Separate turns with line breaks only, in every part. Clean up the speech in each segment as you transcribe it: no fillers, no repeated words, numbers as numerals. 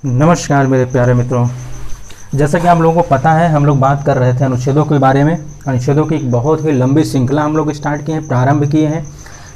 नमस्कार मेरे प्यारे मित्रों। जैसा कि आप लोगों को पता है, हम लोग बात कर रहे थे अनुच्छेदों के बारे में। अनुच्छेदों की एक बहुत ही लंबी श्रृंखला हम लोग स्टार्ट किए हैं, प्रारंभ किए हैं,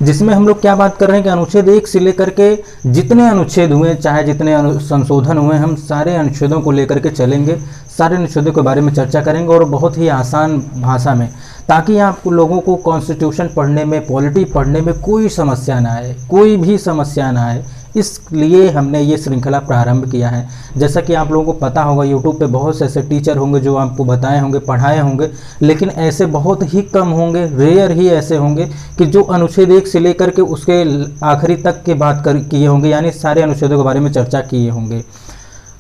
जिसमें हम लोग क्या बात कर रहे हैं कि अनुच्छेद 1 से लेकर के जितने अनुच्छेद हुए, चाहे जितने संशोधन हुए, हम सारे अनुच्छेदों को लेकर के चलेंगे, सारे अनुच्छेदों के बारे में चर्चा करेंगे और बहुत ही आसान भाषा में, ताकि आप लोगों को कॉन्स्टिट्यूशन पढ़ने में, पॉलिटी पढ़ने में कोई समस्या ना आए, कोई भी समस्या ना आए। इसलिए हमने ये श्रृंखला प्रारंभ किया है। जैसा कि आप लोगों को पता होगा, यूट्यूब पे बहुत से ऐसे टीचर होंगे जो आपको बताए होंगे, पढ़ाए होंगे, लेकिन ऐसे बहुत ही कम होंगे, रेयर ही ऐसे होंगे कि जो अनुच्छेद 1 से लेकर के उसके आखिरी तक की बात किए होंगे, यानी सारे अनुच्छेदों के बारे में चर्चा किए होंगे।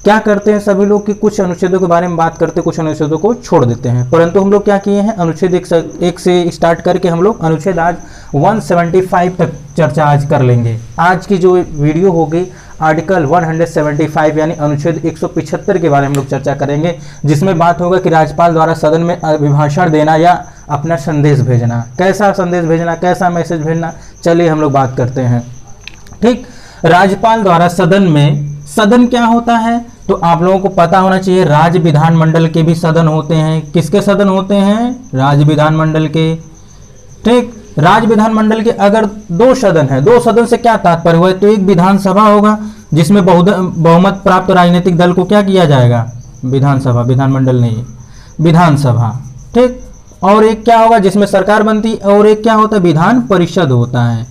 क्या करते हैं सभी लोग कि कुछ अनुच्छेदों के बारे में बात करते, कुछ अनुच्छेदों को छोड़ देते हैं, परंतु हम लोग क्या किए हैं, अनुच्छेद 1 से स्टार्ट करके हम लोग अनुच्छेद आज 175 तक चर्चा आज कर लेंगे। आज की जो वीडियो होगी आर्टिकल 175 यानी अनुच्छेद 175 के बारे में हम लोग चर्चा करेंगे, जिसमें बात होगा कि राज्यपाल द्वारा सदन में अभिभाषण देना या अपना संदेश भेजना, कैसा संदेश भेजना, कैसा मैसेज भेजना, चलिए हम लोग बात करते हैं। ठीक, राज्यपाल द्वारा सदन में, सदन क्या होता है तो आप लोगों को पता होना चाहिए, राज्य विधानमंडल के भी सदन होते हैं। किसके सदन होते हैं? राज्य विधानमंडल के। ठीक, राज्य विधानमंडल के अगर 2 सदन है, 2 सदन से क्या तात्पर्य हुआ? तो एक विधानसभा होगा जिसमें बहुमत प्राप्त राजनीतिक दल को क्या किया जाएगा? विधानसभा, विधानमंडल नहीं, विधानसभा। ठीक, और एक क्या होगा जिसमें सरकार बनती, और एक क्या होता है? विधान परिषद होता है।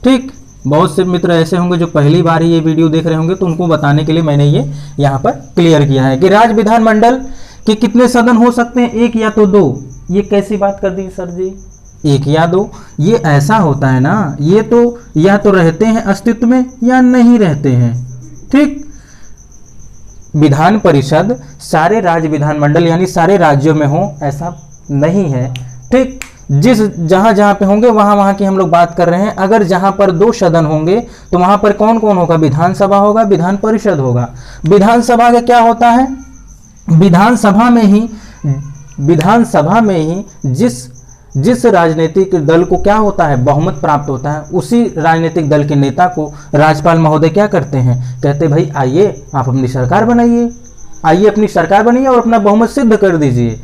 ठीक, बहुत से मित्र ऐसे होंगे जो पहली बार ही ये वीडियो देख रहे होंगे, तो उनको बताने के लिए मैंने ये यहाँ पर क्लियर किया है कि राज्य विधानमंडल के कितने सदन हो सकते हैं, 1 या तो 2। ये कैसी बात कर दी सर जी, 1 या 2? ये ऐसा होता है ना, ये तो या तो रहते हैं अस्तित्व में या नहीं रहते हैं। ठीक, विधान परिषद सारे राज्य विधानमंडल यानी सारे राज्यों में हो ऐसा नहीं है। ठीक, जिस जहां पे होंगे वहां की हम लोग बात कर रहे हैं। अगर जहां पर 2 सदन होंगे तो वहां पर कौन कौन होगा? विधानसभा होगा, विधान परिषद होगा। विधानसभा का क्या होता है? विधानसभा में ही जिस राजनीतिक दल को क्या होता है? बहुमत प्राप्त होता है, उसी राजनीतिक दल के नेता को राज्यपाल महोदय क्या करते हैं? कहते भाई आइए आप अपनी सरकार बनाइए, आइए अपनी सरकार बनाइए और अपना बहुमत सिद्ध कर दीजिए।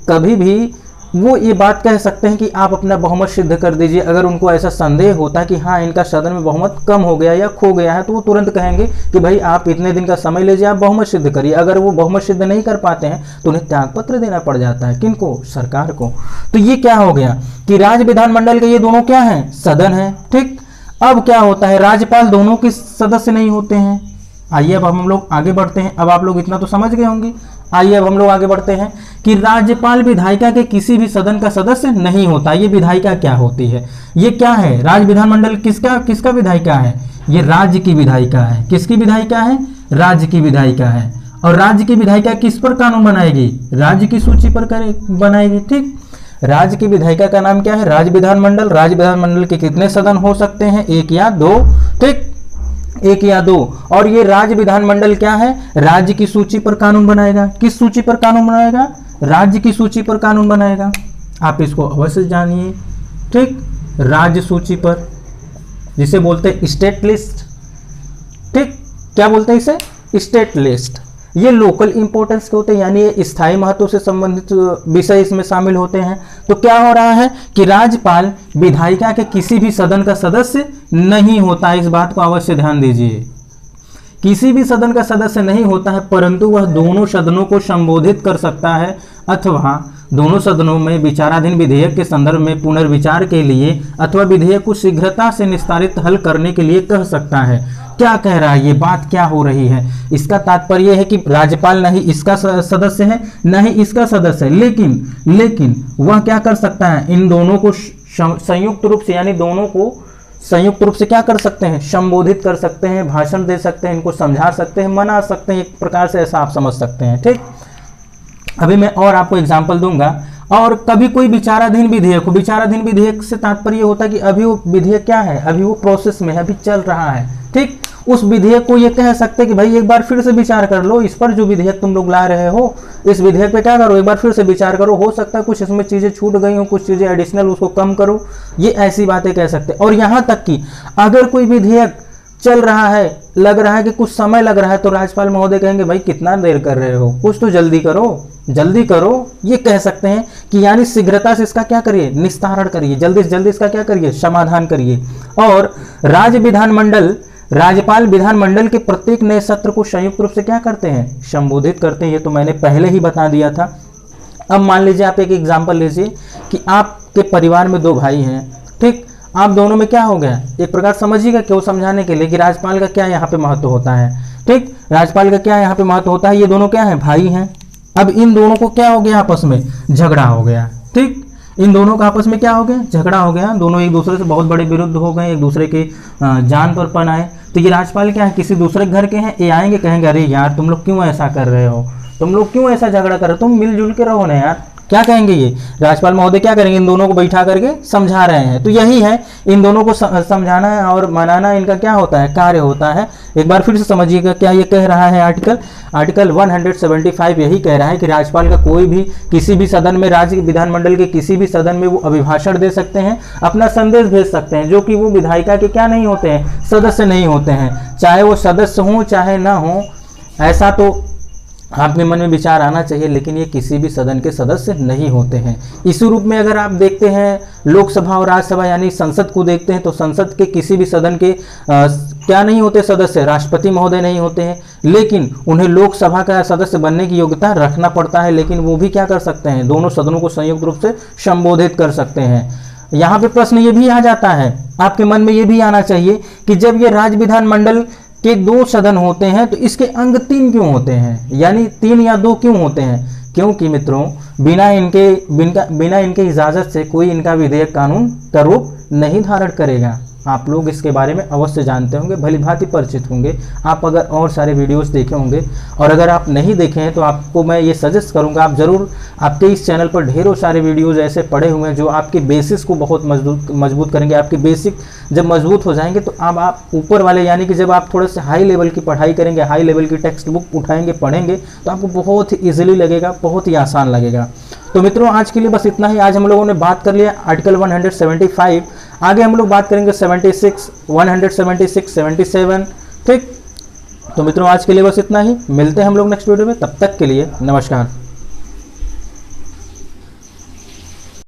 कभी भी वो ये बात कह सकते हैं कि आप अपना बहुमत सिद्ध कर दीजिए। अगर उनको ऐसा संदेह होता है कि हाँ इनका सदन में बहुमत कम हो गया या खो गया है, तो वो तुरंत कहेंगे कि भाई आप इतने दिन का समय लीजिए, आप बहुमत सिद्ध करिए। अगर वो बहुमत सिद्ध नहीं कर पाते हैं तो उन्हें त्यागपत्र देना पड़ जाता है। किनको? सरकार को। तो ये क्या हो गया कि राज्य विधानमंडल के ये दोनों क्या है? सदन है। ठीक, अब क्या होता है, राज्यपाल दोनों के सदस्य नहीं होते हैं। आइए अब हम लोग आगे बढ़ते हैं। अब आप लोग इतना तो समझ गए होंगे। आइए अब हम लोग आगे बढ़ते हैं कि राज्यपाल विधायिका के किसी भी सदन का सदस्य नहीं होता। ये विधायिका क्या होती है? ये क्या है? राज्य विधानमंडल किसका विधायिका है? ये राज्य की विधायिका है। किसकी विधायिका है? राज्य की विधायिका है। और राज्य की विधायिका किस पर कानून बनाएगी? राज्य की सूची पर बनाएगी। ठीक, राज्य की विधायिका का नाम क्या है? राज्य विधानमंडल। राज्य विधानमंडल के कितने सदन हो सकते हैं? 1 या 2। ठीक, 1 या 2। और ये राज्य विधानमंडल क्या है? राज्य की सूची पर कानून बनाएगा। किस सूची पर कानून बनाएगा? राज्य की सूची पर कानून बनाएगा। आप इसको अवश्य जानिए। ठीक, राज्य सूची पर, जिसे बोलते हैं स्टेट लिस्ट। ठीक, क्या बोलते हैं इसे? State list. ये लोकल इंपॉर्टेंस के होते हैं, यानी ये स्थायी महत्व से संबंधित विषय इसमें शामिल होते हैं। तो क्या हो रहा है कि राज्यपाल विधायिका के किसी भी सदन का सदस्य नहीं होता है। इस बात को अवश्य ध्यान दीजिए, किसी भी सदन का सदस्य नहीं होता है, परंतु वह दोनों सदनों को संबोधित कर सकता है अथवा दोनों सदनों में विचाराधीन विधेयक के संदर्भ में पुनर्विचार के लिए अथवा विधेयक को शीघ्रता से निस्तारित हल करने के लिए कह सकता है। क्या कह रहा है? ये बात क्या हो रही है? इसका तात्पर्य है कि राज्यपाल न ही इसका सदस्य है न ही इसका सदस्य है, लेकिन वह क्या कर सकता है? इन दोनों को संयुक्त रूप से, यानी दोनों को संयुक्त रूप से क्या कर सकते हैं? संबोधित कर सकते हैं, भाषण दे सकते हैं, इनको समझा सकते हैं, मना सकते हैं। एक प्रकार से ऐसा आप समझ सकते हैं। ठीक, अभी मैं और आपको एग्जाम्पल दूंगा। और कभी कोई विचाराधीन विधेयक हो, विचाराधीन विधेयक से तात्पर्य होता है कि अभी वो विधेयक क्या है? अभी वो प्रोसेस में है, अभी चल रहा है। ठीक, उस विधेयक को ये कह सकते हैं कि भाई एक बार फिर से विचार कर लो, इस पर जो विधेयक तुम लोग ला रहे हो, इस विधेयक पे क्या करो, एक बार फिर से विचार करो। हो सकता है कुछ इसमें चीज़ें छूट गई हो, कुछ चीज़ें एडिशनल, उसको कम करो। ये ऐसी बातें कह सकते हैं। और यहाँ तक कि अगर कोई विधेयक चल रहा है, लग रहा है कि कुछ समय लग रहा है, तो राज्यपाल महोदय कहेंगे भाई कितना देर कर रहे हो, कुछ तो जल्दी करो, जल्दी करो। ये कह सकते हैं कि यानी शीघ्रता से इसका क्या करिए, निस्तारण करिए, जल्दी से जल्दी इसका क्या करिए, समाधान करिए। और राज्य विधानमंडल, राज्यपाल विधानमंडल के प्रत्येक नए सत्र को संयुक्त रूप से क्या करते हैं, संबोधित करते हैं। ये तो मैंने पहले ही बता दिया था। अब मान लीजिए आप एक एग्जाम्पल लीजिए कि आपके परिवार में 2 भाई हैं, ठीक, आप दोनों में क्या हो गया, एक प्रकार समझिएगा क्यों, समझाने के लिए कि राज्यपाल का क्या यहाँ पे महत्व होता है, ठीक, राज्यपाल का क्या यहाँ पे महत्व होता है। ये दोनों क्या है, भाई हैं। अब इन दोनों को क्या हो गया, आपस में झगड़ा हो गया, ठीक, इन दोनों का आपस में क्या हो गया, झगड़ा हो गया, दोनों एक दूसरे से बहुत बड़े विरुद्ध हो गए, एक दूसरे के जान पर पन आए। तो ये राज्यपाल क्या है, किसी दूसरे घर के हैं, ये आएंगे कहेंगे अरे यार तुम लोग क्यों ऐसा कर रहे हो, तुम लोग क्यों ऐसा झगड़ा कर रहे हो, तुम मिलजुल के रहो ना यार, क्या कहेंगे ये राज्यपाल महोदय, क्या करेंगे, इन दोनों को बैठा करके समझा रहे हैं। तो यही है, इन दोनों को समझाना और मनाना इनका क्या होता है, कार्य होता है। एक बार फिर से समझिएगा क्या ये कह रहा है आर्टिकल 175 यही कह रहा है कि राज्यपाल का कोई भी किसी भी सदन में, राज्य विधानमंडल के किसी भी सदन में वो अभिभाषण दे सकते हैं, अपना संदेश भेज सकते हैं, जो कि वो विधायिका के क्या नहीं होते हैं, सदस्य नहीं होते हैं, चाहे वो सदस्य हों चाहे ना हो। ऐसा तो आपके मन में विचार आना चाहिए, लेकिन ये किसी भी सदन के सदस्य नहीं होते हैं। इसी रूप में अगर आप देखते हैं लोकसभा और राज्यसभा यानी संसद को देखते हैं, तो संसद के किसी भी सदन के क्या नहीं होते सदस्य, राष्ट्रपति महोदय नहीं होते हैं, लेकिन उन्हें लोकसभा का सदस्य बनने की योग्यता रखना पड़ता है। लेकिन वो भी क्या कर सकते हैं, दोनों सदनों को संयुक्त रूप से संबोधित कर सकते हैं। यहाँ पे प्रश्न ये भी आ जाता है, आपके मन में ये भी आना चाहिए कि जब ये राज्य विधानमंडल के 2 सदन होते हैं तो इसके अंग 3 क्यों होते हैं, यानी 3 या 2 क्यों होते हैं। क्योंकि मित्रों बिना इनके इजाज़त से कोई इनका विधेयक कानून का रूप नहीं धारण करेगा। आप लोग इसके बारे में अवश्य जानते होंगे, भली भांति परिचित होंगे। आप अगर और सारे वीडियोस देखे होंगे, और अगर आप नहीं देखे हैं तो आपको मैं ये सजेस्ट करूंगा आप ज़रूर, आपके इस चैनल पर ढेरों सारे वीडियोस ऐसे पड़े हुए हैं जो आपके बेसिस को बहुत मजबूत करेंगे। आपके बेसिक जब मजबूत हो जाएंगे तो अब आप ऊपर वाले यानी कि जब आप थोड़े से हाई लेवल की पढ़ाई करेंगे, हाई लेवल की टेक्स्ट बुक उठाएंगे, पढ़ेंगे, तो आपको बहुत ही ईजिली लगेगा, बहुत ही आसान लगेगा। तो मित्रों आज के लिए बस इतना ही। आज हम लोगों ने बात कर लिया आर्टिकल 175, आगे हम लोग बात करेंगे 76, 176, 77, ठीक। तो मित्रों आज के लिए बस इतना ही, मिलते हैं हम लोग नेक्स्ट वीडियो में, तब तक के लिए नमस्कार।